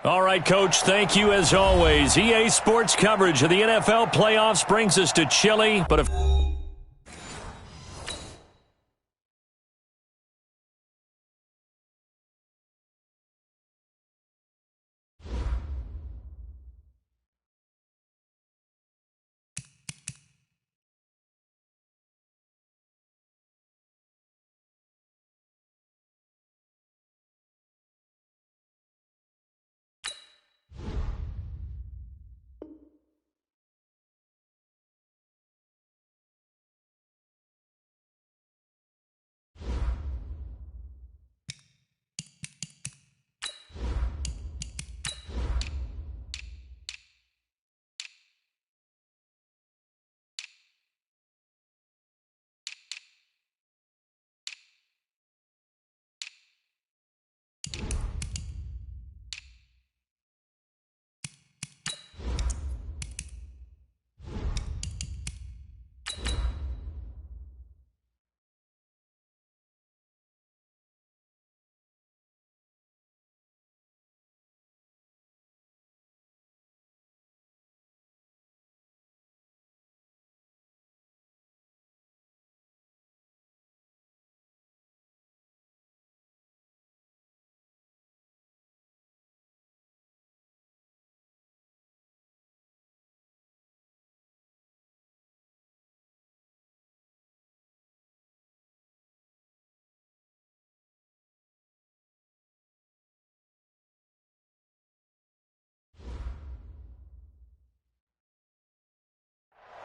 All right, Coach, thank you as always. EA Sports coverage of the NFL playoffs brings us to Chile, but if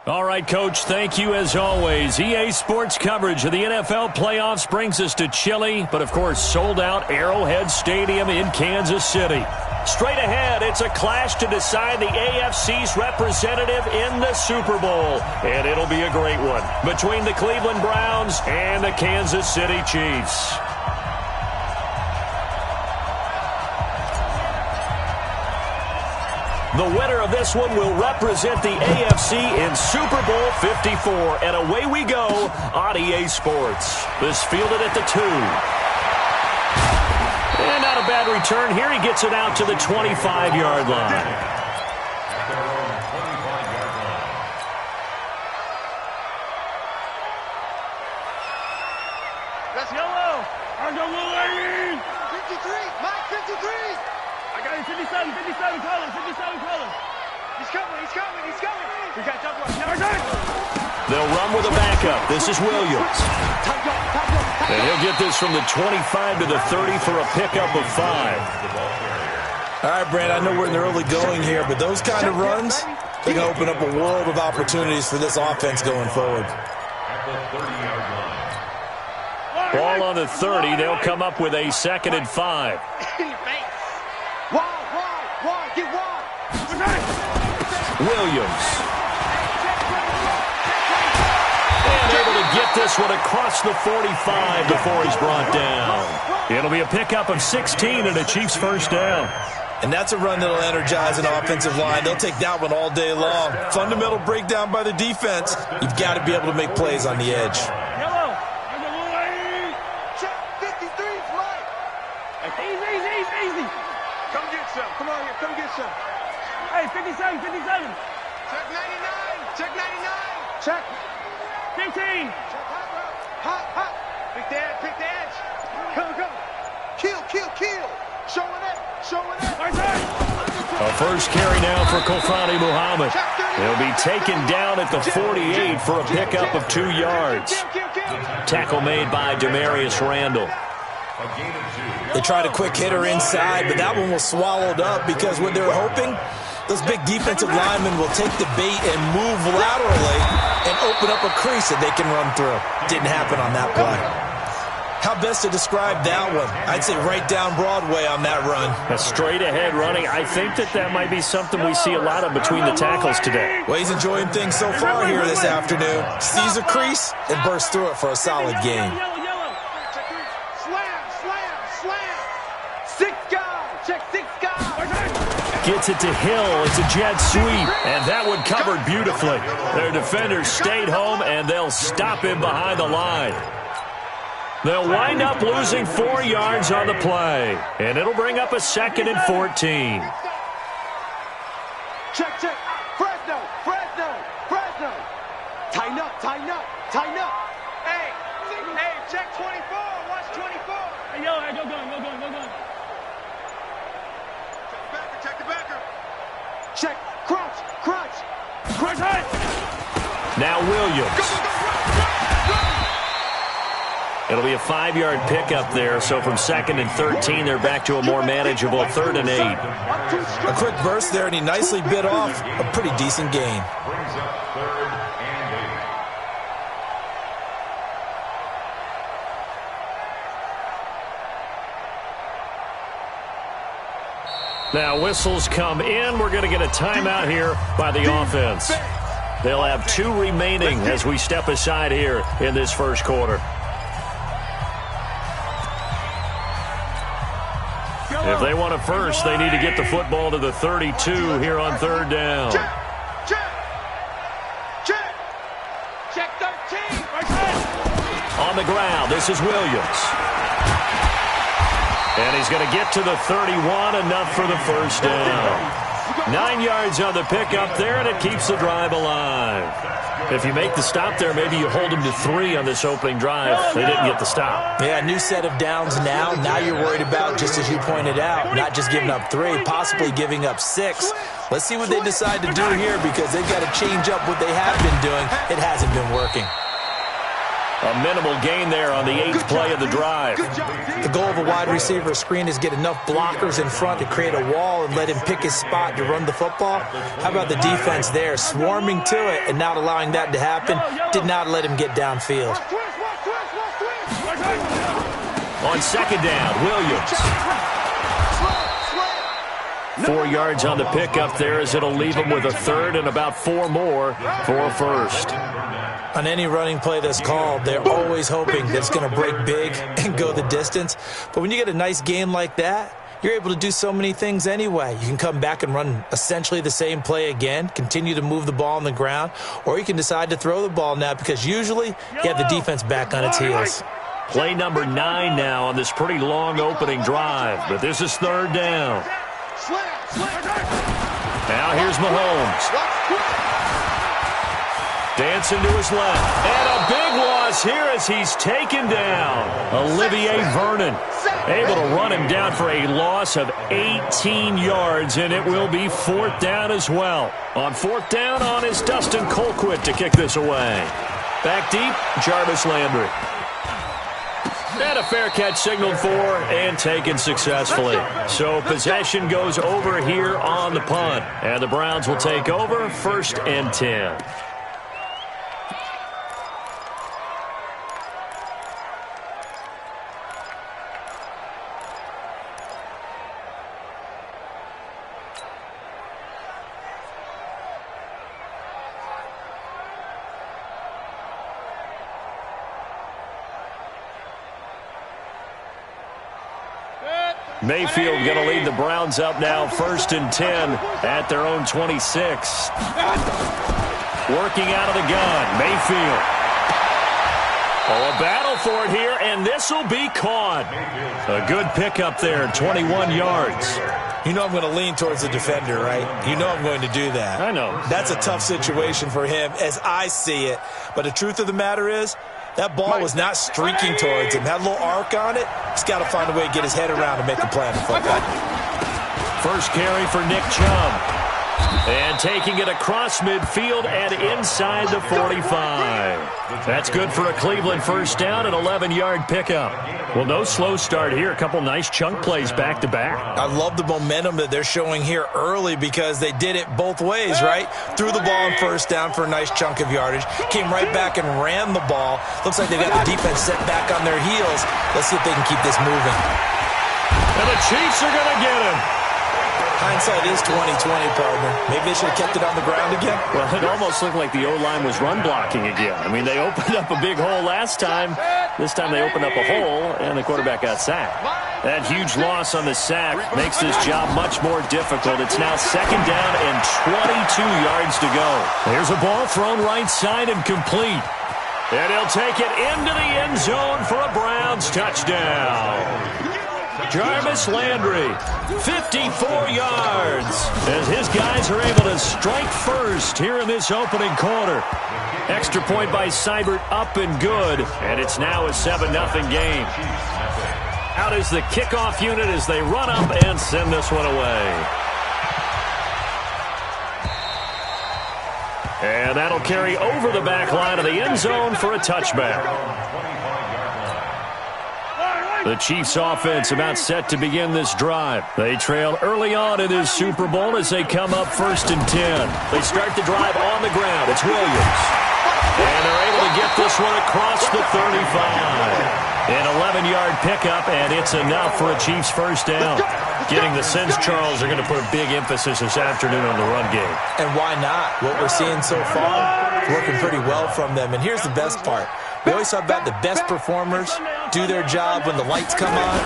all right, Coach, thank you as always. EA Sports coverage of the NFL playoffs brings us to Chile, but of course sold out Arrowhead Stadium in Kansas City. Straight ahead, it's a clash to decide the AFC's representative in the Super Bowl, and it'll be a great one between the Cleveland Browns and the Kansas City Chiefs. The winner of this one will represent the AFC in Super Bowl 54. And away we go on EA Sports. This fielded at the 2. And not a bad return. Here he gets it out to the 25-yard line. That's yellow. I go Wolverine. 53. Mike, 53. I got him 57, 57 colors, 57 colors. He's coming, he's coming, he's coming. We got double up. Never done. They'll run with a backup. This is Williams. And he'll get this from the 25 to the 30 for a pickup of 5. All right, Brad, I know we're in the early going here, but those kind of runs, they can open up a world of opportunities for this offense going forward. Ball on the 30. They'll come up with a 2nd and 5. Williams. And able to get this one across the 45 before he's brought down. It'll be a pickup of 16 and a Chiefs first down. And that's a run that'll energize an offensive line. They'll take that one all day long. Fundamental breakdown by the defense. You've got to be able to make plays on the edge. Easy. Come get some. Come on here. Come get some. Hey, 57, 57. Check 99. Check 99. Check 15. Check hot. Pick the edge. Go. Kill. Showing it. A first carry now for Kofani Muhammad. He'll be taken down at the 48 for a pickup of 2 yards. Tackle made by Demarius Randall. They tried a quick hitter inside, but that one was swallowed up because what they're hoping, those big defensive linemen will take the bait and move laterally and open up a crease that they can run through. Didn't happen on that play. How best to describe that one? I'd say right down Broadway on that run. A straight ahead running. I think that might be something we see a lot of between the tackles today. Well, he's enjoying things so far here this afternoon. Sees a crease and bursts through it for a solid gain. Gets it to Hill. It's a jet sweep, and that one covered beautifully. Their defenders stayed home, and they'll stop him behind the line. They'll wind up losing 4 yards on the play, and it'll bring up a 2nd and 14. Check. Fresno. Tighten up. Hey, check 24. Watch 24. Hey, go gun. Check the backer. Check. Crunch. High. Now Williams. It'll be a 5-yard pickup there, so from 2nd and 13, they're back to a more manageable 3rd and 8. A quick burst there, and he nicely bit off a pretty decent gain. Now whistles come in. We're going to get a timeout here by the offense. They'll have 2 remaining as we step aside here in this first quarter. If they want a first, they need to get the football to the 32 here on 3rd down. Check 13. On the ground, this is Williams. And he's going to get to the 31, enough for the first down. 9 yards on the pickup there, and it keeps the drive alive. If you make the stop there, maybe you hold them to 3 on this opening drive. They didn't get the stop. Yeah, new set of downs now. Now you're worried about, just as you pointed out, not just giving up 3, possibly giving up 6. Let's see what they decide to do here, because they've got to change up what they have been doing. It hasn't been working. A minimal gain there on the 8th play of the drive. The goal of a wide receiver screen is get enough blockers in front to create a wall and let him pick his spot to run the football. How about the defense there, swarming to it and not allowing that to happen? Did not let him get downfield. On 2nd down, Williams. 4 yards on the pickup there, as it'll leave him with a 3rd and about 4 more for a first. On any running play that's called, they're always hoping that it's going to break big and go the distance. But when you get a nice game like that, you're able to do so many things anyway. You can come back and run essentially the same play again, continue to move the ball on the ground, or you can decide to throw the ball now, because usually you have the defense back on its heels. Play number 9 now on this pretty long opening drive, but this is 3rd down. Now here's Mahomes. Dancing to his left. And a big loss here as he's taken down. Olivier Vernon able to run him down for a loss of 18 yards, and it will be 4th down as well. On 4th down, on is Dustin Colquitt to kick this away. Back deep, Jarvis Landry. And a fair catch signaled for and taken successfully. So possession goes over here on the punt. And the Browns will take over, 1st and 10. Mayfield going to lead the Browns up now, 1st and 10 at their own 26. Working out of the gun, Mayfield. Oh, a battle for it here, and this will be caught. A good pickup there, 21 yards. You know I'm going to lean towards the defender, right? You know I'm going to do that. I know. That's a tough situation for him as I see it. But the truth of the matter is, that ball was not streaking towards him. Had a little arc on it. He's got to find a way to get his head around and make a play on the football. First carry for Nick Chubb. And taking it across midfield and inside the 45. That's good for a Cleveland first down, an 11-yard pickup. Well, no slow start here. A couple nice chunk plays back-to-back. I love the momentum that they're showing here early, because they did it both ways, right? Threw the ball on first down for a nice chunk of yardage. Came right back and ran the ball. Looks like they've got the defense set back on their heels. Let's see if they can keep this moving. And the Chiefs are going to get him. Hindsight is 20/20, partner. Maybe they should have kept it on the ground again. Well, it almost looked like the O-line was run blocking again. I mean, they opened up a big hole last time. This time they opened up a hole, and the quarterback got sacked. That huge loss on the sack makes this job much more difficult. It's now 2nd down and 22 yards to go. There's a ball thrown right side and complete. And he'll take it into the end zone for a Browns touchdown. Jarvis Landry, 54 yards, as his guys are able to strike first here in this opening quarter. Extra point by Seibert, up and good, and it's now a 7-0 game. Out is the kickoff unit as they run up and send this one away. And that'll carry over the back line of the end zone for a touchback. The Chiefs offense about set to begin this drive. They trail early on in this Super Bowl as they come up 1st and 10. They start the drive on the ground. It's Williams. And they're able to get this one across the 35. An 11-yard pickup, and it's enough for a Chiefs first down. Getting the sense, Charles, they're going to put a big emphasis this afternoon on the run game. And why not? What we're seeing so far is working pretty well from them. And here's the best part. We always talk about the best performers do their job when the lights come on.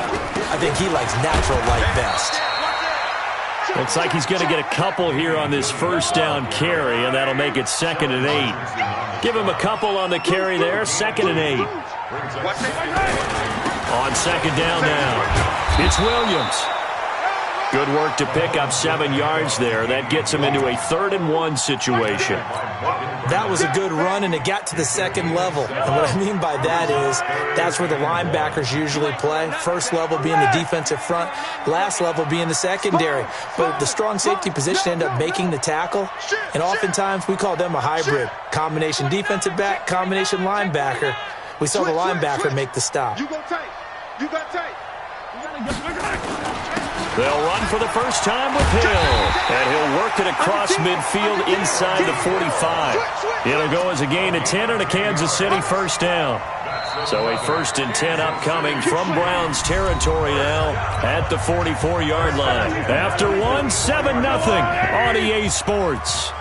I think he likes natural light best. Looks like he's going to get a couple here on this first down carry, and that'll make it 2nd and 8. Give him a couple on the carry there, 2nd and 8. On 2nd down now, it's Williams. Good work to pick up 7 yards there. That gets him into a 3rd and 1 situation. That was a good run, and it got to the 2nd level. And what I mean by that is that's where the linebackers usually play. First level being the defensive front, last level being the secondary. But the strong safety position ended up making the tackle, and oftentimes we call them a hybrid. Combination defensive back, combination linebacker. We saw the linebacker make the stop. You got tight. You got tight. They'll run for the first time with Hill. And he'll work it across midfield inside the 45. It'll go as a gain of 10 and a Kansas City first down. So a 1st and 10 upcoming from Browns territory now at the 44-yard line. After 1, 7-0 on EA Sports.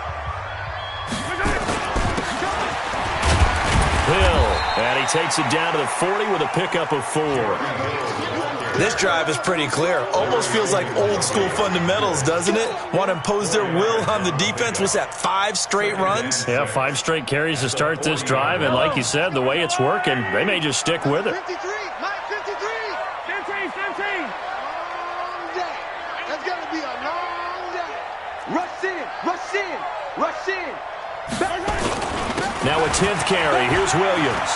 Hill, and he takes it down to the 40 with a pickup of 4. This drive is pretty clear. Almost feels like old school fundamentals, doesn't it? Want to impose their will on the defense. Was that 5 straight runs? Yeah, 5 straight carries to start this drive. And like you said, the way it's working, they may just stick with it. 53, Mike, 53. 15. Long day. That's going to be a long day. Rush in, rush in, rush in. Now a 10th carry. Here's Williams.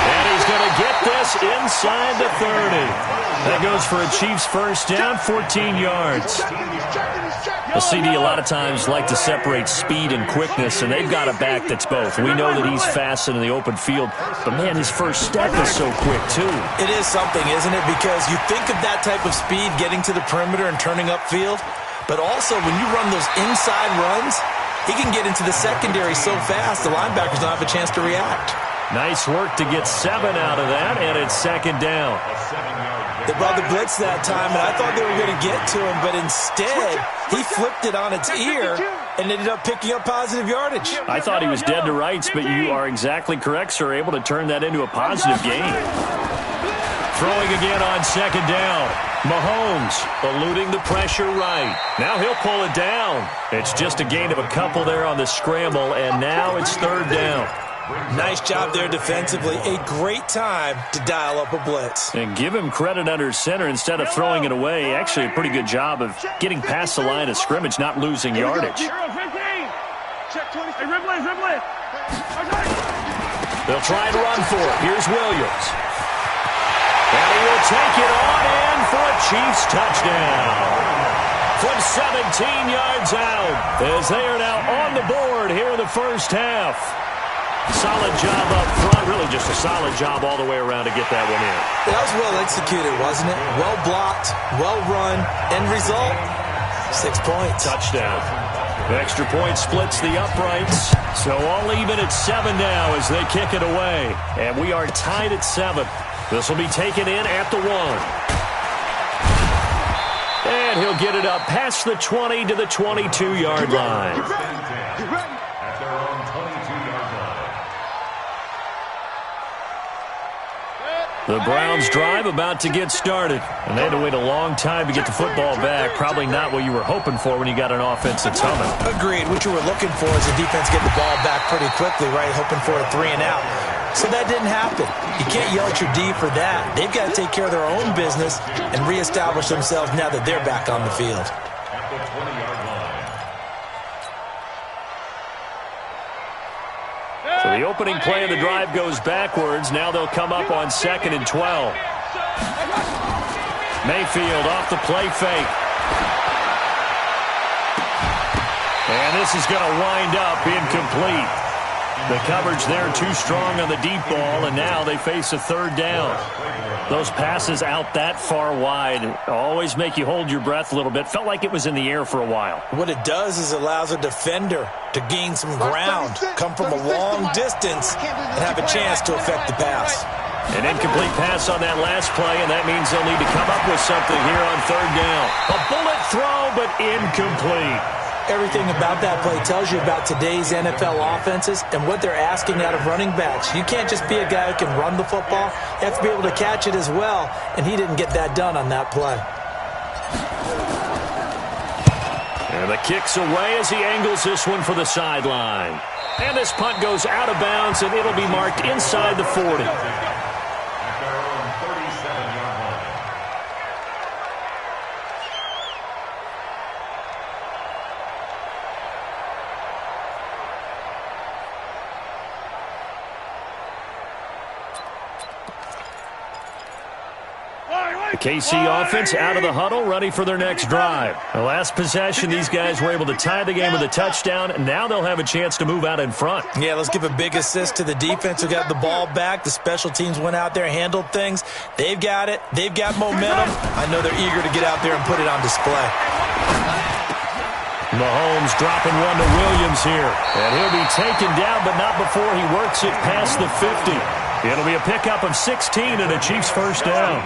And he's going to get this inside the 30. That goes for a Chiefs first down, 14 yards. The CD a lot of times like to separate speed and quickness, and they've got a back that's both. We know that he's fast in the open field, but, man, his first step is so quick, too. It is something, isn't it? Because you think of that type of speed getting to the perimeter and turning upfield, but also when you run those inside runs, he can get into the secondary so fast the linebackers don't have a chance to react. Nice work to get 7 out of that, and it's 2nd down. They brought the blitz that time, and I thought they were going to get to him, but instead he flipped it on its ear and ended up picking up positive yardage. I thought he was dead to rights, but you are exactly correct, sir, able to turn that into a positive gain. Throwing again on 2nd down. Mahomes eluding the pressure right. Now he'll pull it down. It's just a gain of a couple there on the scramble, and now it's 3rd down. Nice job there defensively. A great time to dial up a blitz. And give him credit under center instead of throwing it away. Actually a pretty good job of getting past the line of scrimmage, not losing yardage. They'll try and run for it. Here's Williams. And he will take it on in for a Chiefs touchdown. From 17 yards out, as they are now on the board here in the first half. Solid job up front, really just a solid job all the way around to get that one in. That was well executed, wasn't it? Well blocked, well run, end result, 6 points. Touchdown. The extra point splits the uprights, so all even at 7 now as they kick it away. And we are tied at 7. This will be taken in at the 1. And he'll get it up past the 20 to the 22-yard line. The Browns drive about to get started. And they had to wait a long time to get the football back. Probably not what you were hoping for when you got an offense that's humming. Agreed. What you were looking for is the defense get the ball back pretty quickly, right? Hoping for a 3 and out. So that didn't happen. You can't yell at your D for that. They've got to take care of their own business and reestablish themselves now that they're back on the field. So the opening play of the drive goes backwards. Now they'll come up on 2nd and 12. Mayfield off the play fake. And this is going to wind up incomplete. The coverage there too strong on the deep ball, and now they face a 3rd down. Those passes out that far wide always make you hold your breath a little bit. Felt like it was in the air for a while. What it does is it allows a defender to gain some ground, come from a long distance, and have a chance to affect the pass. An incomplete pass on that last play, and that means they'll need to come up with something here on 3rd down. A bullet throw, but incomplete. Everything about that play tells you about today's NFL offenses and what they're asking out of running backs. You can't just be a guy who can run the football. You have to be able to catch it as well, and he didn't get that done on that play. And the kick's away as he angles this one for the sideline. And this punt goes out of bounds, and it'll be marked inside the 40. The KC offense out of the huddle, ready for their next drive. The last possession, these guys were able to tie the game with a touchdown, and now they'll have a chance to move out in front. Yeah, let's give a big assist to the defense who got the ball back. The special teams went out there, handled things. They've got it. They've got momentum. I know they're eager to get out there and put it on display. Mahomes dropping one to Williams here. And he'll be taken down, but not before he works it past the 50. It'll be a pickup of 16 and a Chiefs first down.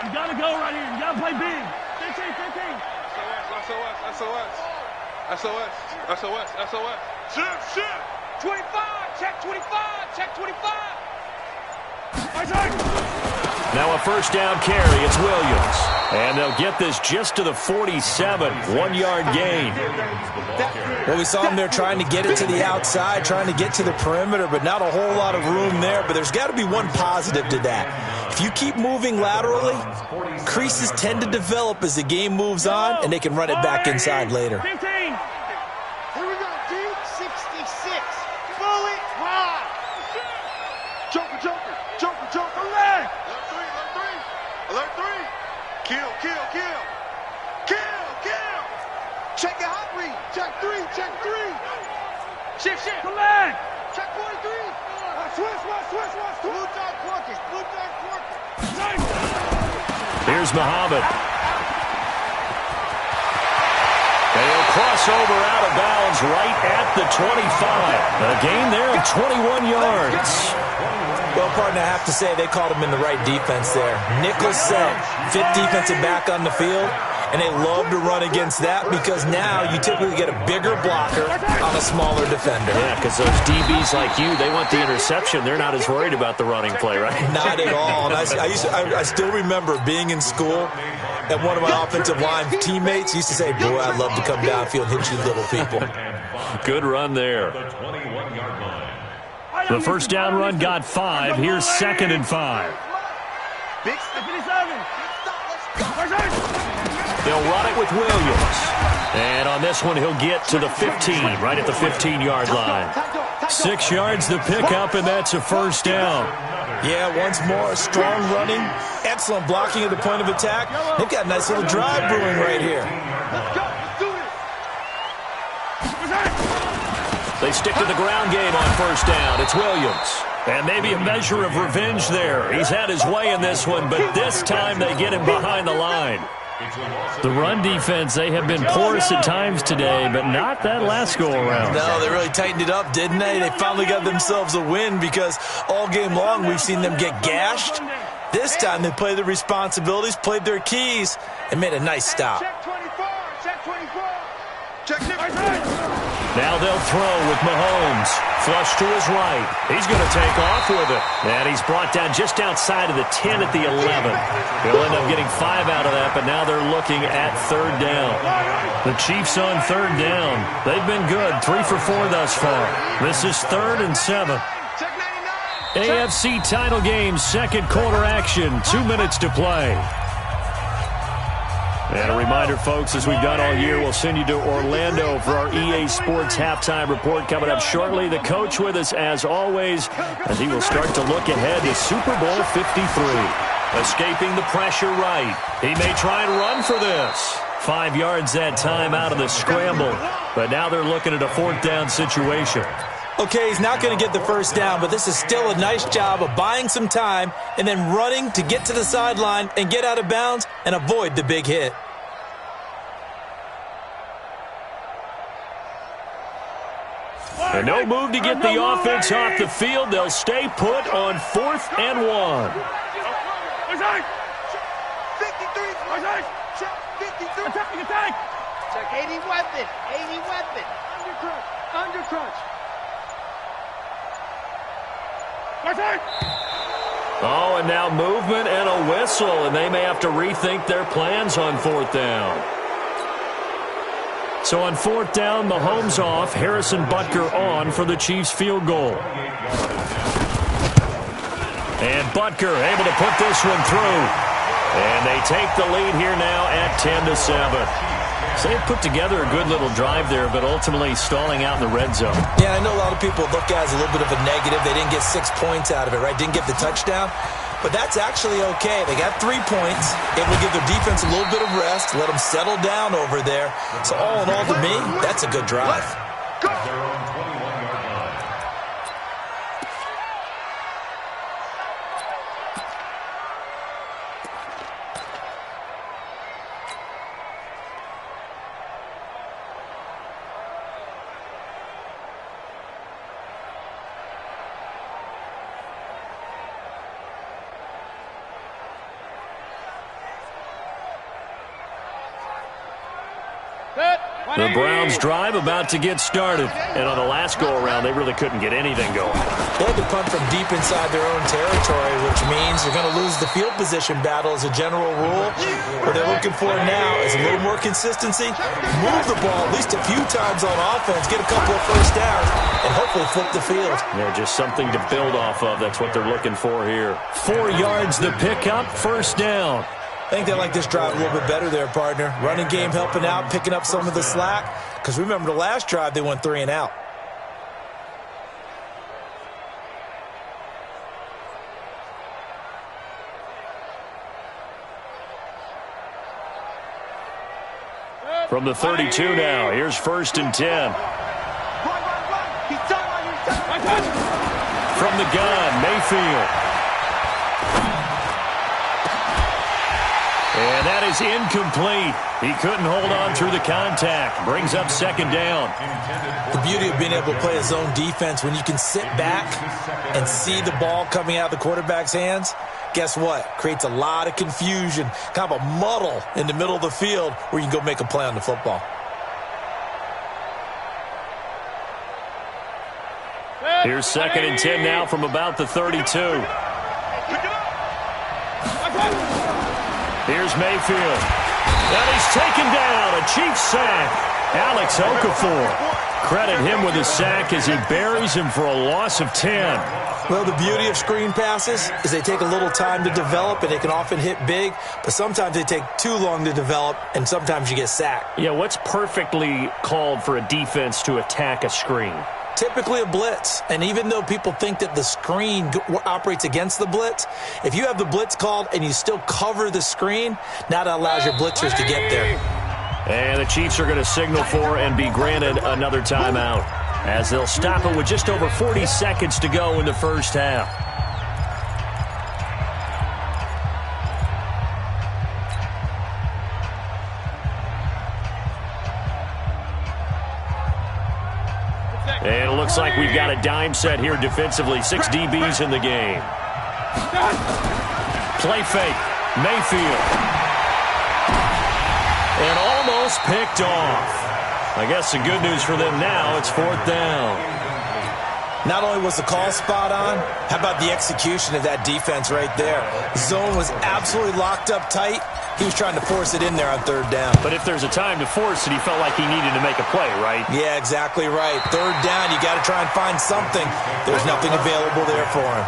You gotta go right here. You gotta play big. 15. SOS. Shift. 25. Check 25. Now a first down carry. It's Williams. And they'll get this just to the 47. 1-yard gain. Well, we saw them there trying to get it to the outside, trying to get to the perimeter, but not a whole lot of room there. But there's got to be one positive to that. If you keep moving laterally, creases tend to develop as the game moves on, and they can run it back inside later. 15. Here we go, deep 66. Fully high. Joker. Leg. Alert 3. Kill. Check your hot read. Check 3. Shift. Leg. Check 43. Switch. Blue dot Quarkers. Here's Muhammad. They'll cross over out of bounds right at the 25. A gain there of 21 yards. Well, partner, I have to say they called him in the right defense there. Nickel set, 5th defensive back on the field, and they love to run against that because now you typically get a bigger blocker on a smaller defender. Yeah, because those DBs like you, they want the interception. They're not as worried about the running play, right? Not at all. And I still remember being in school, and one of my offensive line teammates used to say, boy, I'd love to come downfield and hit you little people. Good run there. The first down run got 5. Here's 2nd and 5. They'll run it with Williams. And on this one, he'll get to the 15, right at the 15-yard line. 6 yards the pickup, and that's a first down. Yeah, once more, strong running, excellent blocking at the point of attack. They've got a nice little drive brewing right here. They stick to the ground game on first down. It's Williams. And maybe a measure of revenge there. He's had his way in this one, but this time they get him behind the line. The run defense, they have been porous at times today, but not that last go-around. No, they really tightened it up, didn't they? They finally got themselves a win because all game long we've seen them get gashed. This time they played their responsibilities, played their keys, and made a nice stop. Check 24. Now they'll throw with Mahomes. Flush to his right. He's going to take off with it. And he's brought down just outside of the 10 at the 11. He'll end up getting 5 out of that, but now they're looking at 3rd down. The Chiefs on 3rd down. They've been good, 3 for 4 thus far. This is 3rd and 7. AFC title game, 2nd quarter action, 2 minutes to play. And a reminder, folks, as we've done all year, we'll send you to Orlando for our EA Sports halftime report coming up shortly. The coach with us, as always, as he will start to look ahead to Super Bowl 53. Escaping the pressure right. He may try and run for this. 5 yards that time out of the scramble. But now they're looking at a 4th down situation. Okay, he's not going to get the 1st down, but this is still a nice job of buying some time and then running to get to the sideline and get out of bounds and avoid the big hit. And no move to get the offense off the field. They'll stay put on 4th and 1. Check 80 weapon. 80 weapon. Under crunch. Oh, and now movement and a whistle, and they may have to rethink their plans on 4th down. So on 4th down, Mahomes off, Harrison Butker on for the Chiefs field goal. And Butker able to put this one through. And they take the lead here now at 10-7. So they put together a good little drive there, but ultimately stalling out in the red zone. Yeah, I know a lot of people look at it as a little bit of a negative. They didn't get 6 points out of it, right? Didn't get the touchdown. But that's actually okay. They got 3 points. It will give their defense a little bit of rest, let them settle down over there. So all in all, to me, that's a good drive. The Browns drive about to get started. And on the last go-around, they really couldn't get anything going. They had to punt from deep inside their own territory, which means they're going to lose the field position battle as a general rule. What they're looking for now is a little more consistency, move the ball at least a few times on offense, get a couple of 1st downs, and hopefully flip the field. Yeah, just something to build off of. That's what they're looking for here. 4 yards the pickup, 1st down. I think they like this drive a little bit better there, partner. Running game helping out, picking up some of the slack. Because remember, the last drive, they went 3 and out. From the 32 now, here's 1st and 10. From the gun, Mayfield. And that is incomplete. He couldn't hold on through the contact. Brings up 2nd down. The beauty of being able to play a zone defense, when you can sit back and see the ball coming out of the quarterback's hands, guess what? Creates a lot of confusion, kind of a muddle in the middle of the field where you can go make a play on the football. Here's 2nd and 10 now from about the 32. Here's Mayfield. And he's taken down. A Chiefs sack. Alex Okafor. Credit him with a sack as he buries him for a loss of 10. Well, the beauty of screen passes is they take a little time to develop, and they can often hit big, but sometimes they take too long to develop, and sometimes you get sacked. Yeah, what's perfectly called for a defense to attack a screen? Typically a blitz, and even though people think that the screen operates against the blitz, if you have the blitz called and you still cover the screen, now that allows your blitzers to get there. And the Chiefs are going to signal for and be granted another timeout as they'll stop it with just over 40 seconds to go in the 1st half. And it looks like we've got a dime set here defensively. 6 DBs in the game. Play fake. Mayfield. And almost pass picked off. I guess the good news for them now, it's 4th down. Not only was the call spot on, how about the execution of that defense right there? Zone was absolutely locked up tight. He was trying to force it in there on 3rd down. But if there's a time to force it, he felt like he needed to make a play, right? Yeah, exactly right. 3rd down, you got to try and find something. There's nothing available there for him.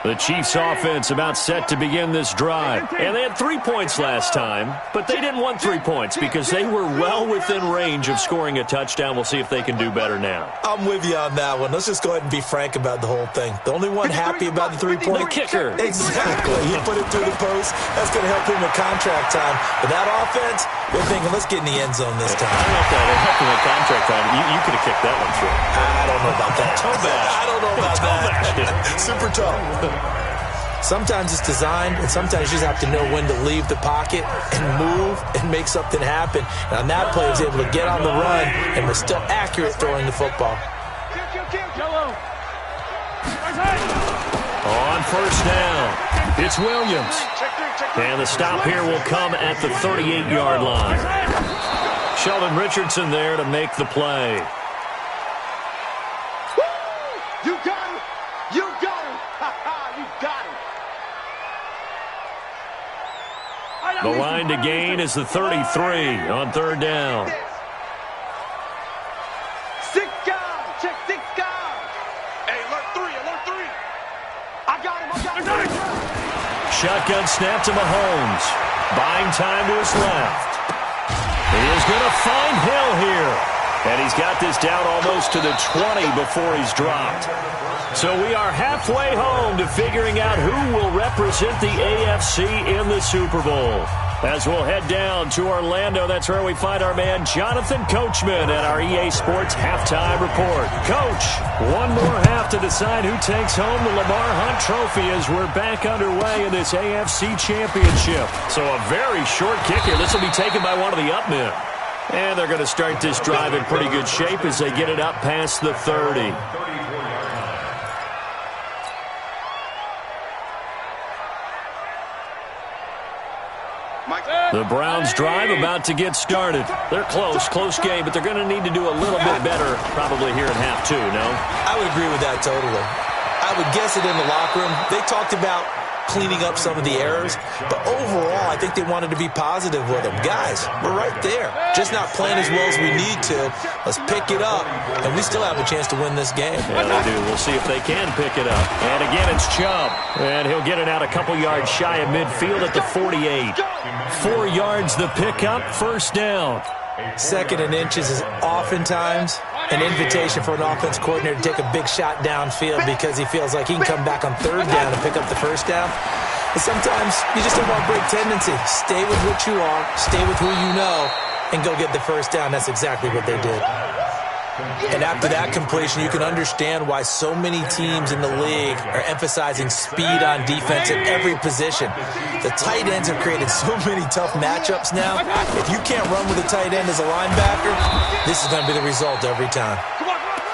The Chiefs offense about set to begin this drive. And they had 3 points last time, but they didn't want 3 points because they were well within range of scoring a touchdown. We'll see if they can do better now. I'm with you on that one. Let's just go ahead and be frank about the whole thing. The only one happy about the 3-point kicker. Exactly. He put it through the post. That's going to help him with contract time. But that offense, they're thinking, let's get in the end zone this time. I don't know if that helped him with contract time. You could have kicked that one through. I don't know about that. Toe bash. I don't know about that. Super tough. Sometimes it's designed, and sometimes you just have to know when to leave the pocket and move and make something happen. And on that play, he was able to get on the run and was still accurate throwing the football. On 1st down, it's Williams. And the stop here will come at the 38-yard line. Sheldon Richardson there to make the play. You got him! You got him! You got him! The line to gain is the 33 on 3rd down. 6 guys! Check 6 guys! Hey, alert 3! Alert 3! I got him! Shotgun snap to Mahomes. Buying time to his left. He is going to find Hill here. And he's got this down almost to the 20 before he's dropped. So we are halfway home to figuring out who will represent the AFC in the Super Bowl. As we'll head down to Orlando, that's where we find our man Jonathan Coachman at our EA Sports Halftime Report. Coach, one more half to decide who takes home the Lamar Hunt Trophy as we're back underway in this AFC Championship. So a very short kick here. This will be taken by one of the up men. And they're going to start this drive in pretty good shape as they get it up past the 30. The Browns drive about to get started. They're close game, but they're going to need to do a little bit better probably here in half 2, no? I would agree with that totally. I would guess it in the locker room. They talked about cleaning up some of the errors, but overall, I think they wanted to be positive with them. Guys, we're right there. Just not playing as well as we need to. Let's pick it up, and we still have a chance to win this game. Yeah, they do. We'll see if they can pick it up. And again, it's Chubb. And he'll get it out a couple yards shy of midfield at the 48. 4 yards the pickup, 1st down. 2nd and inches is oftentimes an invitation for an offense coordinator to take a big shot downfield because he feels like he can come back on 3rd down and pick up the 1st down. But sometimes you just don't want to break tendency. Stay with what you are, stay with who you know, and go get the 1st down. That's exactly what they did. And after that completion, you can understand why so many teams in the league are emphasizing speed on defense at every position. The tight ends have created so many tough matchups now. If you can't run with a tight end as a linebacker, this is going to be the result every time.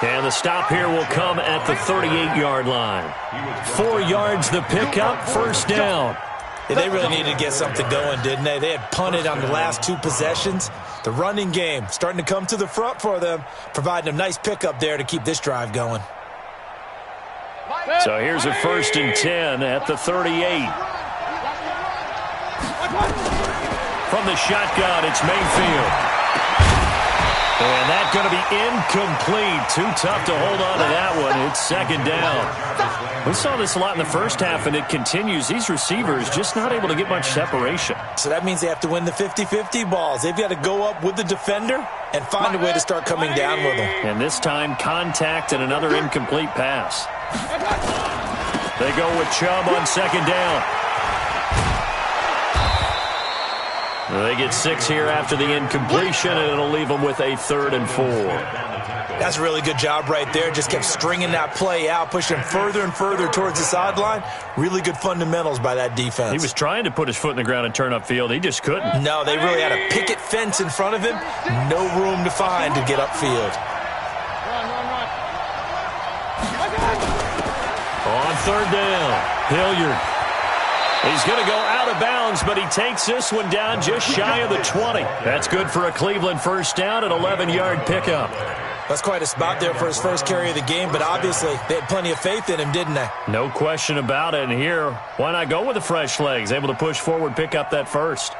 And the stop here will come at the 38-yard line. 4 yards the pickup, 1st down. Yeah, they really needed to get something going, didn't they? They had punted on the last 2 possessions. The running game starting to come to the front for them, providing a nice pickup there to keep this drive going. So here's a 1st and 10 at the 38. From the shotgun, it's Mayfield. And that's going to be incomplete. Too tough to hold on to that one. It's 2nd down. We saw this a lot in the first half, and it continues. These receivers just not able to get much separation. So that means they have to win the 50-50 balls. They've got to go up with the defender and find a way to start coming down with them. And this time, contact and another incomplete pass. They go with Chubb on 2nd down. They get 6 here after the incompletion, and it'll leave them with a 3rd and 4. That's a really good job right there. Just kept stringing that play out, pushing further and further towards the sideline. Really good fundamentals by that defense. He was trying to put his foot in the ground and turn upfield. He just couldn't. No, they really had a picket fence in front of him. No room to find to get upfield. On on third down. Hilliard. He's going to go out of bounds, but he takes this one down just shy of the 20. That's good for a Cleveland first down, an 11-yard pickup. That's quite a spot there for his first carry of the game, but obviously they had plenty of faith in him, didn't they? No question about it. And here, why not go with the fresh legs? Able to push forward, pick up that first.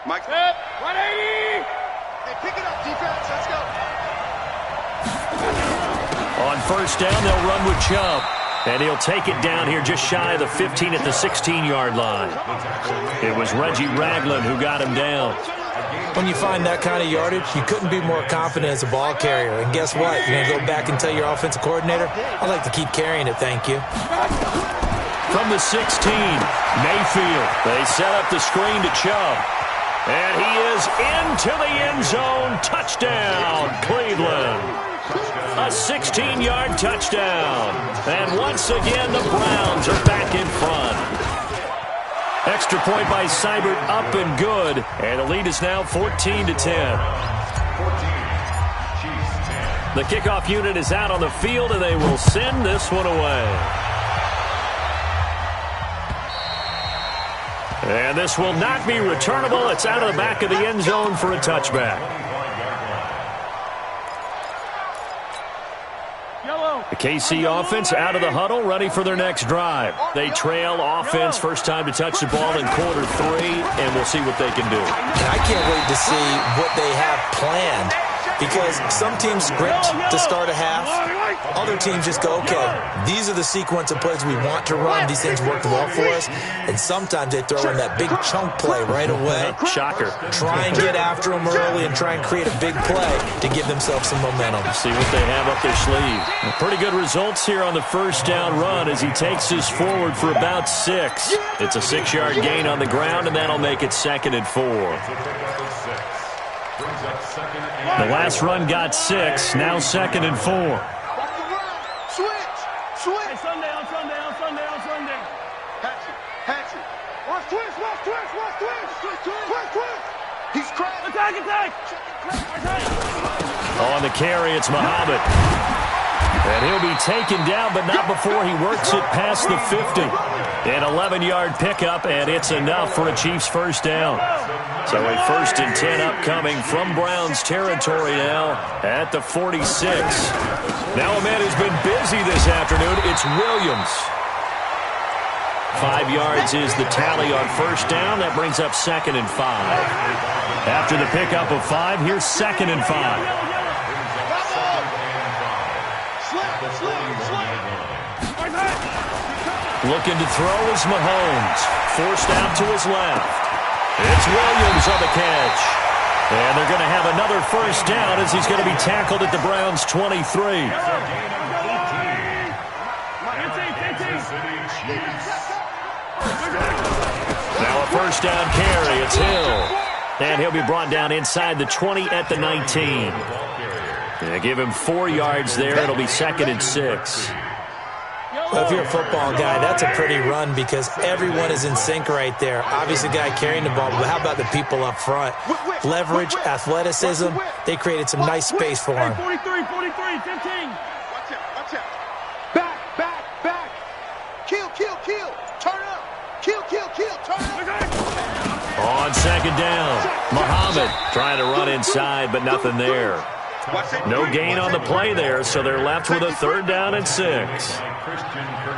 Mike, 180! Hey, pick it up, defense. Let's go. On first down, they'll run with Chubb. And he'll take it down here just shy of the 15 at the 16-yard line. It was Reggie Ragland who got him down. When you find that kind of yardage, you couldn't be more confident as a ball carrier. And guess what? You're going to go back and tell your offensive coordinator, I'd like to keep carrying it, thank you. From the 16, Mayfield. They set up the screen to Chubb. And he is into the end zone. Touchdown, Cleveland. A 16-yard touchdown. And once again, the Browns are back in front. Extra point by Seibert, up and good. And the lead is now 14-10. The kickoff unit is out on the field, and they will send this one away. And this will not be returnable. It's out of the back of the end zone for a touchback. The KC offense out of the huddle, ready for their next drive. They trail offense, first time to touch the ball in quarter 3, and we'll see what they can do. And I can't wait to see what they have planned, because some teams script to start a half. Other teams just go, okay, these are the sequence of plays we want to run. These things worked well for us. And sometimes they throw in that big chunk play right away. Shocker. Try and get after them early and try and create a big play to give themselves some momentum. See what they have up their sleeve. Pretty good results here on the first down run as he takes this forward for about 6. It's a 6-yard gain on the ground, and that'll make it 2nd and 4. The last run got 6, now 2nd and 4. Switch! Hey, Sunday. Hatch it. Watch twist. He's cracked. Attack. On the carry, it's Muhammad. And he'll be taken down, but not before he works it past the 50. An 11-yard pickup, and it's enough for a Chiefs first down. So a 1st and 10 upcoming from Browns territory now at the 46. Now a man who's been busy this afternoon, it's Williams. 5 yards is the tally on first down. That brings up 2nd and 5. After the pickup of 5, here's 2nd and 5. Looking to throw is Mahomes. Forced out to his left. It's Williams on the catch. And they're going to have another first down as he's going to be tackled at the Browns' 23. Now a first down carry. It's Hill. And he'll be brought down inside the 20 at the 19. They give him 4 yards there. It'll be 2nd and 6. Well, if you're a football guy, that's a pretty run because everyone is in sync right there. Obviously, the guy carrying the ball, but how about the people up front? Leverage, athleticism, they created some nice space for him. 43, 15. Watch out. Back. Kill. Turn up. Kill. Turn up. On second down, Muhammad trying to run inside, but nothing there. No gain on the play there, so they're left with a 3rd down and 6.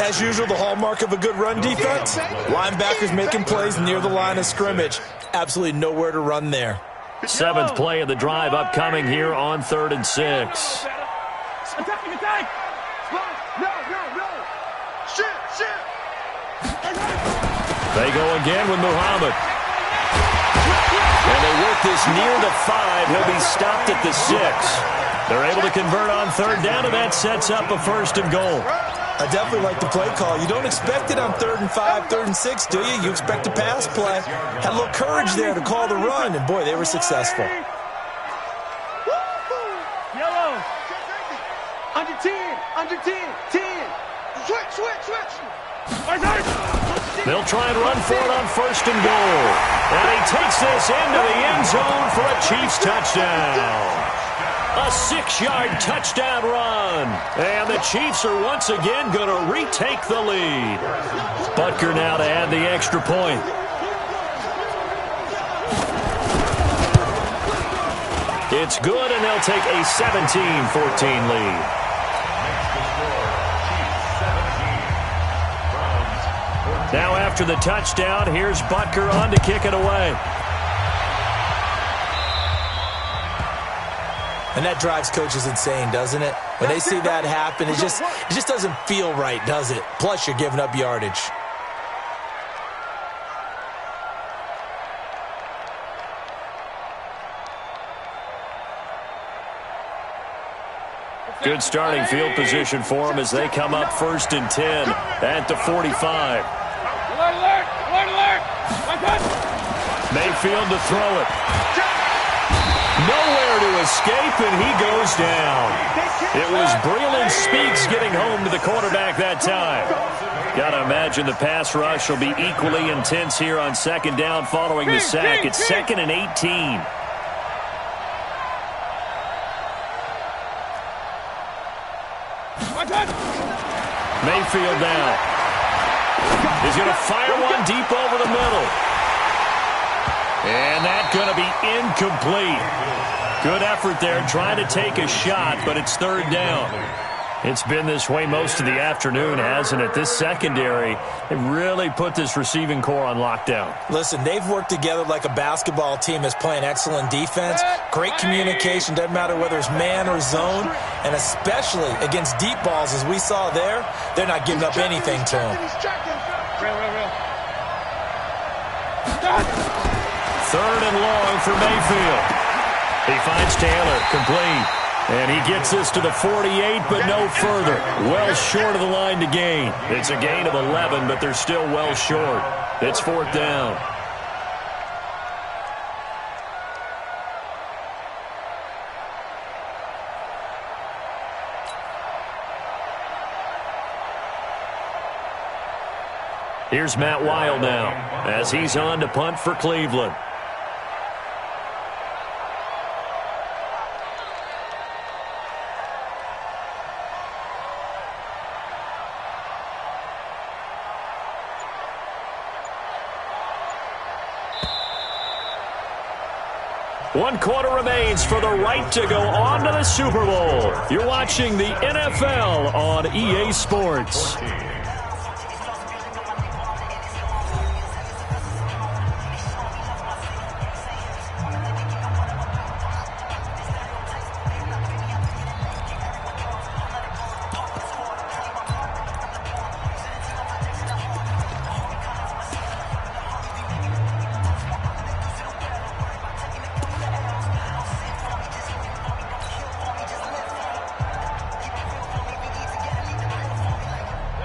As usual, the hallmark of a good run defense, linebackers making plays near the line of scrimmage. Absolutely nowhere to run there. 7th play of the drive upcoming here on 3rd and 6. Attack! No! Shit! They go again with Muhammad. And they work this near the 5. He'll be stopped at the 6. They're able to convert on 3rd down, and that sets up a 1st and goal. I definitely like the play call. You don't expect it on 3rd and 5, 3rd and 6, do you? You expect a pass play. Had a little courage there to call the run, and boy, they were successful. Yellow. Under 10. Switch. They'll try and run for it on 1st and goal. And he takes this into the end zone for a Chiefs touchdown. A 6-yard touchdown run. And the Chiefs are once again going to retake the lead. Butker now to add the extra point. It's good, and they'll take a 17-14 lead. Now after the touchdown, here's Butker on to kick it away. And that drives coaches insane, doesn't it? When they see that happen, it just doesn't feel right, does it? Plus, you're giving up yardage. Good starting field position for them as they come up 1st and 10 at the 45. Alert! Mayfield to throw it. Nowhere to escape, and he goes down. It was Breland Speaks getting home to the quarterback that time. Got to imagine the pass rush will be equally intense here on 2nd down following the sack. It's 2nd and 18. Mayfield now. He's going to fire one deep over the middle. And that's going to be incomplete. Good effort there trying to take a shot, but it's 3rd down. It's been this way most of the afternoon, hasn't it? This secondary, they really put this receiving core on lockdown. Listen, they've worked together like a basketball team that's playing excellent defense. Great communication, doesn't matter whether it's man or zone. And especially against deep balls, as we saw there, they're not giving up anything to them. Third and long for Mayfield. He finds Taylor, complete. And he gets this to the 48, but no further. Well short of the line to gain. It's a gain of 11, but they're still well short. It's 4th down. Here's Matt Weil now as he's on to punt for Cleveland. One quarter remains for the right to go on to the Super Bowl. You're watching the NFL on EA Sports.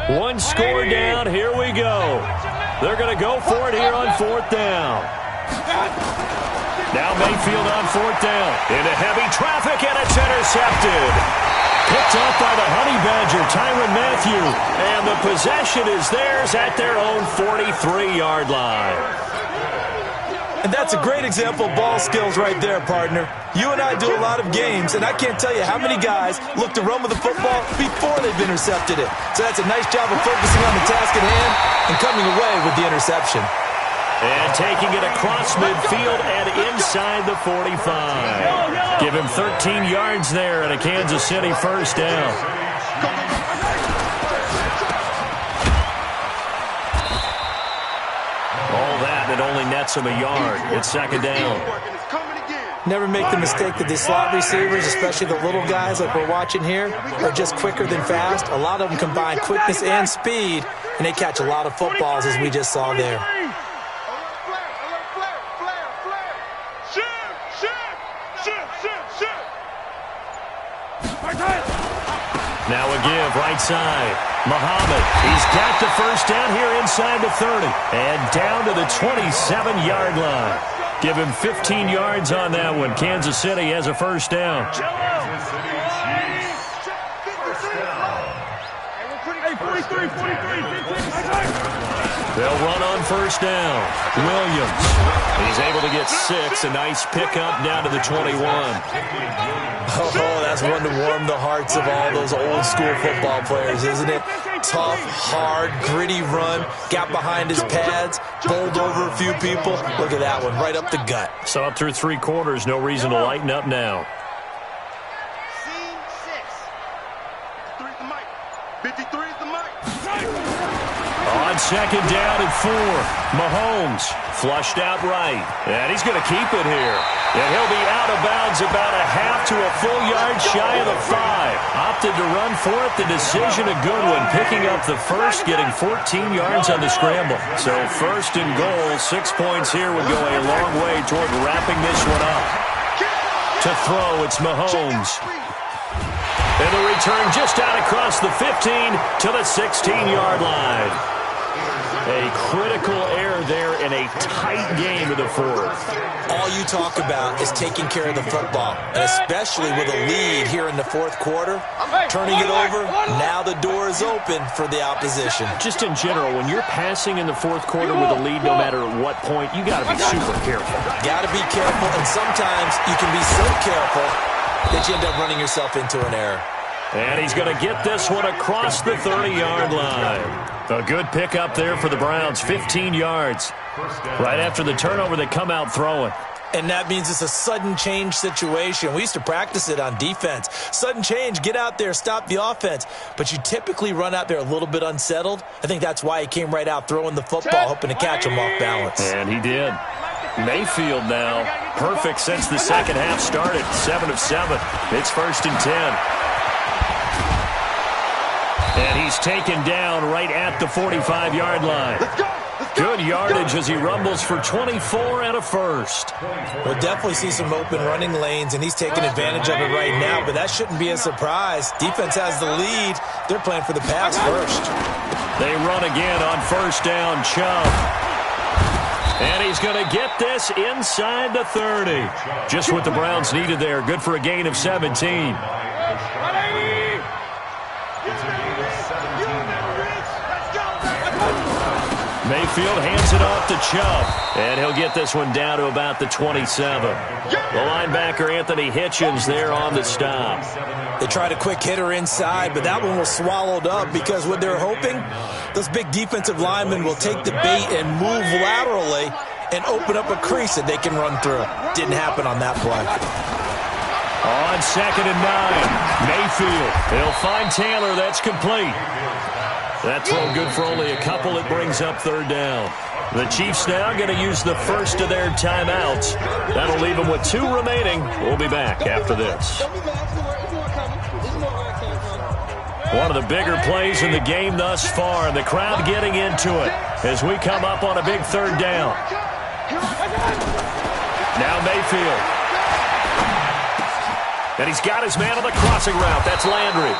One score down, here we go. They're going to go for it here on 4th down. Now Mayfield on 4th down. Into heavy traffic, and it's intercepted. Picked up by the Honey Badger, Tyrann Mathieu. And the possession is theirs at their own 43-yard line. And that's a great example of ball skills right there, partner. You and I do a lot of games, and I can't tell you how many guys look to run with the football before they've intercepted it. So that's a nice job of focusing on the task at hand and coming away with the interception. And taking it across midfield and inside the 45. Give him 13 yards there and a Kansas City 1st down. It only nets him a yard. It's 2nd down. Never make the mistake that the slot receivers, especially the little guys like we're watching here, are just quicker than fast. A lot of them combine quickness and speed, and they catch a lot of footballs, as we just saw there. Now a give, right side. Muhammad, he's got the 1st down here inside the 30. And down to the 27-yard line. Give him 15 yards on that one. Kansas City has a 1st down. They'll run on first down. Williams. He's able to get 6. A nice pickup down to the 21. Oh, that's one to warm the hearts of all those old school football players, isn't it? Tough, hard, gritty run. Got behind his pads. Bowled over a few people. Look at that one, right up the gut. Saw it through 3 quarters. No reason to lighten up now. Scene 6. 53 is the mic. 53 is the mic. On second down and 4. Mahomes flushed out right. And he's going to keep it here. And he'll be out of bounds about a half to a full yard shy of the 5. Opted to run for it. The decision a good one. Picking up the first, getting 14 yards on the scramble. So first and goal, 6 points here would go a long way toward wrapping this one up. To throw, it's Mahomes. And the return just out across the 15 to the 16-yard line. A critical error there in a tight game in the 4th. All you talk about is taking care of the football, and especially with a lead here in the 4th quarter. Turning it over, now the door is open for the opposition. Just in general, when you're passing in the 4th quarter with a lead, no matter what point, you got to be super careful. Got to be careful, and sometimes you can be so careful that you end up running yourself into an error. And he's going to get this one across the 30-yard line. A good pickup there for the Browns, 15 yards. Right after the turnover, they come out throwing. And that means it's a sudden change situation. We used to practice it on defense. Sudden change, get out there, stop the offense. But you typically run out there a little bit unsettled. I think that's why he came right out throwing the football, hoping to catch him off balance. And he did. Mayfield now, perfect since the second half started, 7 of 7. It's 1st and 10. And he's taken down right at the 45-yard line. Good yardage as he rumbles for 24 and a first. We'll definitely see some open running lanes, and he's taking advantage of it right now, but that shouldn't be a surprise. Defense has the lead. They're playing for the pass first. They run again on first down, Chubb. And he's going to get this inside the 30. Just what the Browns needed there. Good for a gain of 17. Mayfield hands it off to Chubb, and he'll get this one down to about the 27. The linebacker, Anthony Hitchens, there on the stop. They tried a quick hitter inside, but that one was swallowed up because what they're hoping, those big defensive linemen will take the bait and move laterally and open up a crease that they can run through. Didn't happen on that play. On second and 9, Mayfield. He'll find Taylor. That's complete. That throw good for only a couple. It brings up 3rd down. The Chiefs now going to use the first of their timeouts. That'll leave them with 2 remaining. We'll be back after this. One of the bigger plays in the game thus far, and the crowd getting into it as we come up on a big 3rd down. Now Mayfield. And he's got his man on the crossing route. That's Landry.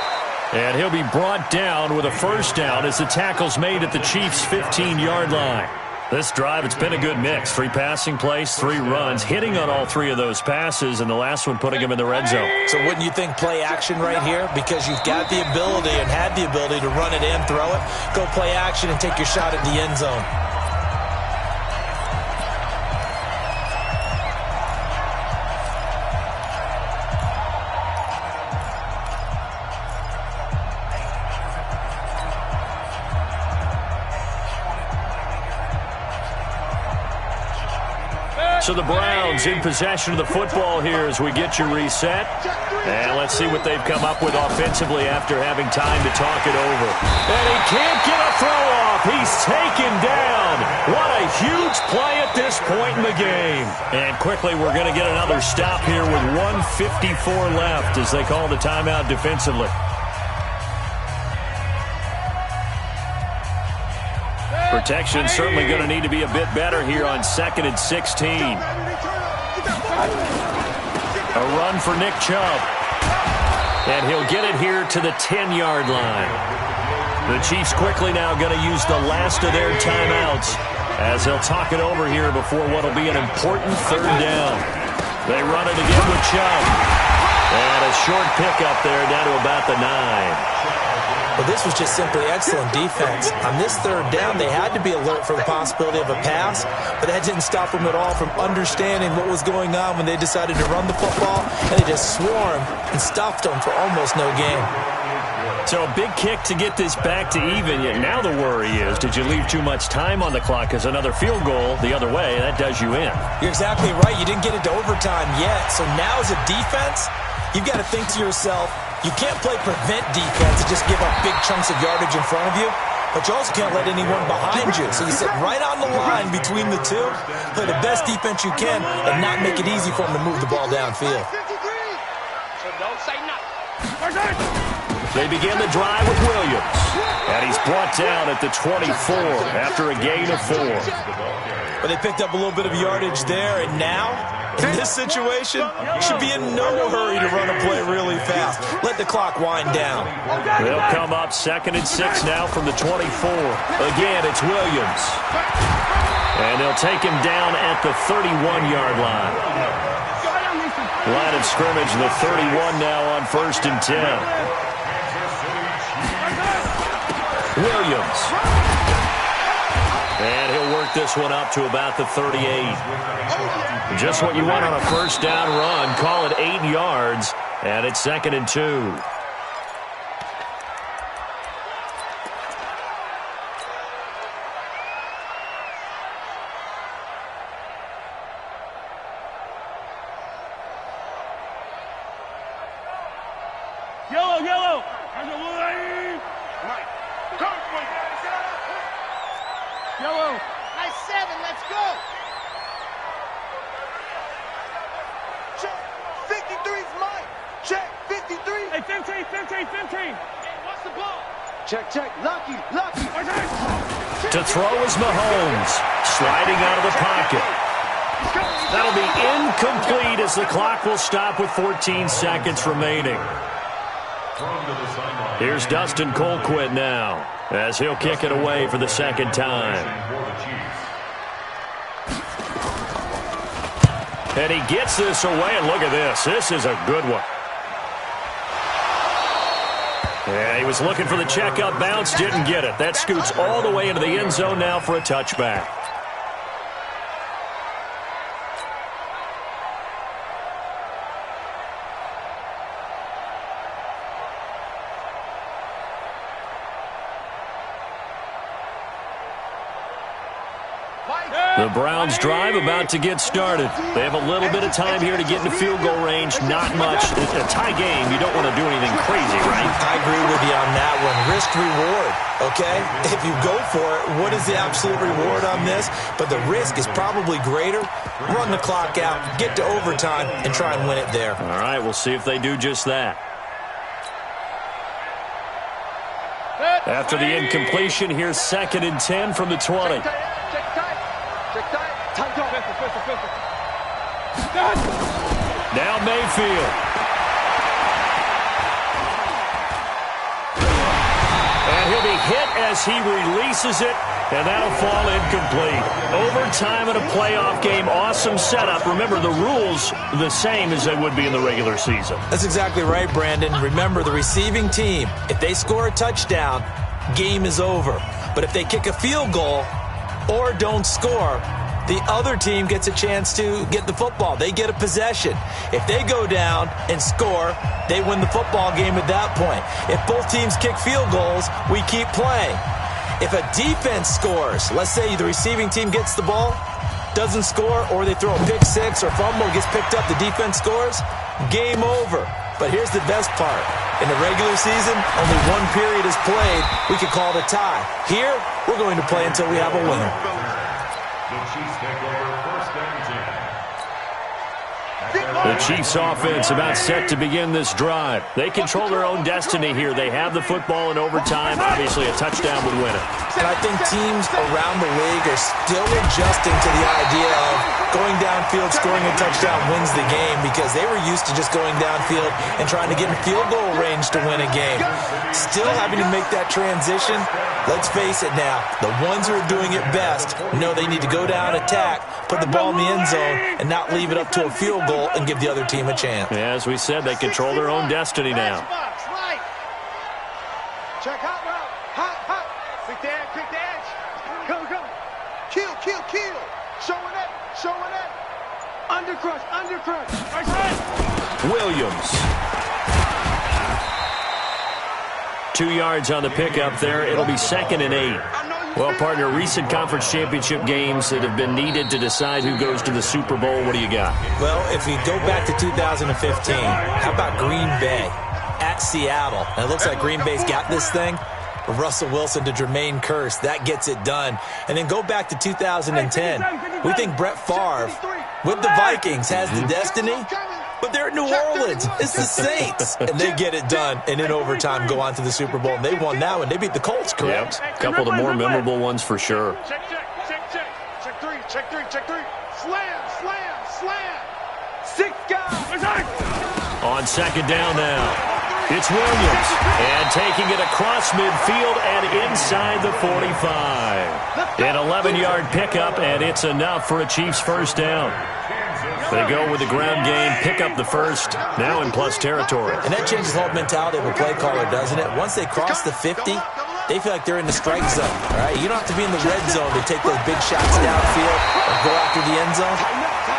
And he'll be brought down with a first down as the tackle's made at the Chiefs' 15-yard line. This drive, it's been a good mix. 3 passing plays, 3 runs, hitting on all 3 of those passes, and the last one putting him in the red zone. So wouldn't you think play action right here? Because you've got the ability and had the ability to run it and throw it. Go play action and take your shot at the end zone. So the Browns in possession of the football here as we get you reset. And let's see what they've come up with offensively after having time to talk it over. And he can't get a throw off. He's taken down. What a huge play at this point in the game. And quickly we're going to get another stop here with 1:54 left as they call the timeout defensively. Protection certainly going to need to be a bit better here on 2nd and 16. A run for Nick Chubb. And he'll get it here to the 10-yard line. The Chiefs quickly now going to use the last of their timeouts as they'll talk it over here before what will be an important 3rd down. They run it again with Chubb. And a short pickup there down to about the 9. Well, this was just simply excellent defense. On this third down, they had to be alert for the possibility of a pass, but that didn't stop them at all from understanding what was going on when they decided to run the football, and they just swarmed and stuffed them for almost no gain. So a big kick to get this back to even, yet now the worry is, did you leave too much time on the clock? Because another field goal the other way, that does you in. You're exactly right. You didn't get it to overtime yet. So now as a defense, you've got to think to yourself, you can't play prevent defense and just give up big chunks of yardage in front of you, but you also can't let anyone behind you. So you sit right on the line between the two, play the best defense you can, and not make it easy for them to move the ball downfield. So don't say nothing. They begin the drive with Williams, and he's brought down at the 24 after a gain of 4. But they picked up a little bit of yardage there, and now, in this situation, you should be in no hurry to run a play really fast. Let the clock wind down. They'll come up 2nd and 6 now from the 24. Again, it's Williams. And they'll take him down at the 31-yard line. Line of scrimmage, the 31 now on 1st and 10. Williams. And he'll work this one up to about the 38. Just what you want on a first down run. Call it 8 yards, and it's 2nd and 2. Yellow. Yellow. Nice 7, let's go. Check, 53's mine. Check, 53. Hey, 15. Hey, what's the ball? Check, lucky. To throw is Mahomes, sliding out of the pocket. That'll be incomplete as the clock will stop with 14 seconds remaining. Here's Dustin Colquitt now, as he'll kick it away for the second time. And he gets this away, and look at this. This is a good one. Yeah, he was looking for the check-up bounce, didn't get it. That scoots all the way into the end zone now for a touchback. The Browns drive about to get started. They have a little bit of time here to get into field goal range. Not much. It's a tie game. You don't want to do anything crazy, right? I agree with you on that one. Risk-reward, okay? If you go for it, what is the absolute reward on this? But the risk is probably greater. Run the clock out, get to overtime, and try and win it there. All right, we'll see if they do just that. After the incompletion, here's 2nd and 10 from the 20. Now Mayfield. And he'll be hit as he releases it, and that'll fall incomplete. Overtime in a playoff game, awesome setup. Remember, the rules the same as they would be in the regular season. That's exactly right, Brandon. Remember, the receiving team, if they score a touchdown, game is over. But if they kick a field goal or don't score, the other team gets a chance to get the football. They get a possession. If they go down and score, they win the football game at that point. If both teams kick field goals, we keep playing. If a defense scores, let's say the receiving team gets the ball, doesn't score, or they throw a pick six or fumble, gets picked up, the defense scores, game over. But here's the best part. In the regular season, only one period is played. We could call it a tie. Here, we're going to play until we have a winner. The Chiefs offense about set to begin this drive. They control their own destiny here. They have the football in overtime. Obviously, a touchdown would win it. And I think teams around the league are still adjusting to the idea of going downfield, scoring a touchdown wins the game, because they were used to just going downfield and trying to get in field goal range to win a game. Still having to make that transition. Let's face it now, the ones who are doing it best know they need to go down, attack, put the ball in the end zone, and not leave it up to a field goal and give the other team a chance. Yeah, as we said, they control their own destiny now. Check out. Showing it. Undercrush, undercrush. Right side. Williams. 2 yards on the pickup there. It'll be 2nd and 8. Well, partner, recent conference championship games that have been needed to decide who goes to the Super Bowl. What do you got? Well, if we go back to 2015, how about Green Bay at Seattle? And it looks like Green Bay's got this thing. Russell Wilson to Jermaine Kearse. That gets it done. And then go back to 2010. We think Brett Favre with the Vikings has the destiny, but they're at New Orleans. It's the Saints. And they get it done. And in overtime, go on to the Super Bowl. And they won that one. They beat the Colts, correct? Yep. A couple of the more memorable ones for sure. Check three. Check three. Slam. 6 guys. On 2nd down now. It's Williams. And taking it across midfield and inside the 45. An 11-yard pickup, and it's enough for a Chiefs first down. They go with the ground game, pick up the first, now in plus territory. And that changes the whole mentality of a play caller, doesn't it? Once they cross the 50, they feel like they're in the strike zone. All right? You don't have to be in the red zone to take those big shots downfield or go after the end zone.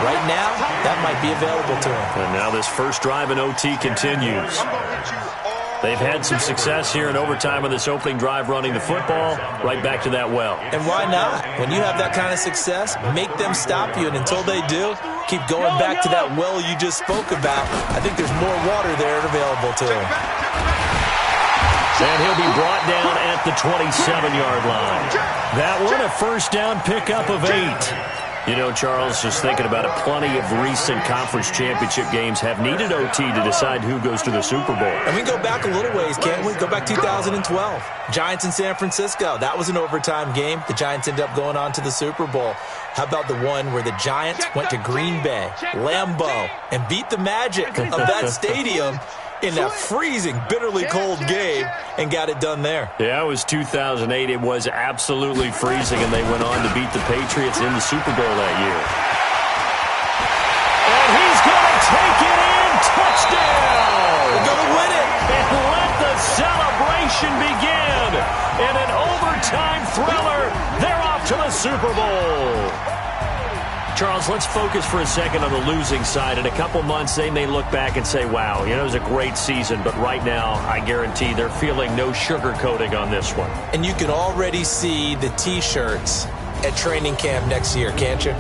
Right now, that might be available to them. And now this first drive in OT continues. They've had some success here in overtime on this opening drive running the football. Right back to that well. And why not? When you have that kind of success, make them stop you. And until they do, keep going back to that well you just spoke about. I think there's more water there available to him. And he'll be brought down at the 27-yard line. That one, a first down pickup of 8. You know, Charles, just thinking about it, plenty of recent conference championship games have needed OT to decide who goes to the Super Bowl. And we go back a little ways, can't we? Go back 2012. Giants in San Francisco. That was an overtime game. The Giants ended up going on to the Super Bowl. How about the one where the Giants went to Green Bay, Lambeau, and beat the Magic of that stadium in that freezing, bitterly cold game and got it done there. Yeah, it was 2008. It was absolutely freezing, and they went on to beat the Patriots in the Super Bowl that year. And he's going to take it in. Touchdown! They're going to win it. And let the celebration begin. In an overtime thriller, they're off to the Super Bowl. Charles, let's focus for a second on the losing side. In a couple months, they may look back and say, wow, you know, it was a great season. But right now, I guarantee they're feeling no sugarcoating on this one. And you can already see the T-shirts at training camp next year, can't you?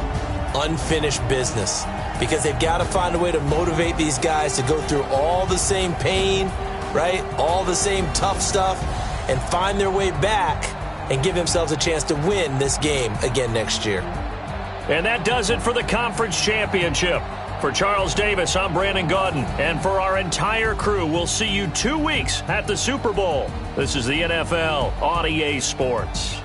Unfinished business. Because they've got to find a way to motivate these guys to go through all the same pain, right? All the same tough stuff, and find their way back and give themselves a chance to win this game again next year. And that does it for the conference championship. For Charles Davis, I'm Brandon Gaudin. And for our entire crew, we'll see you 2 weeks at the Super Bowl. This is the NFL on EA Sports.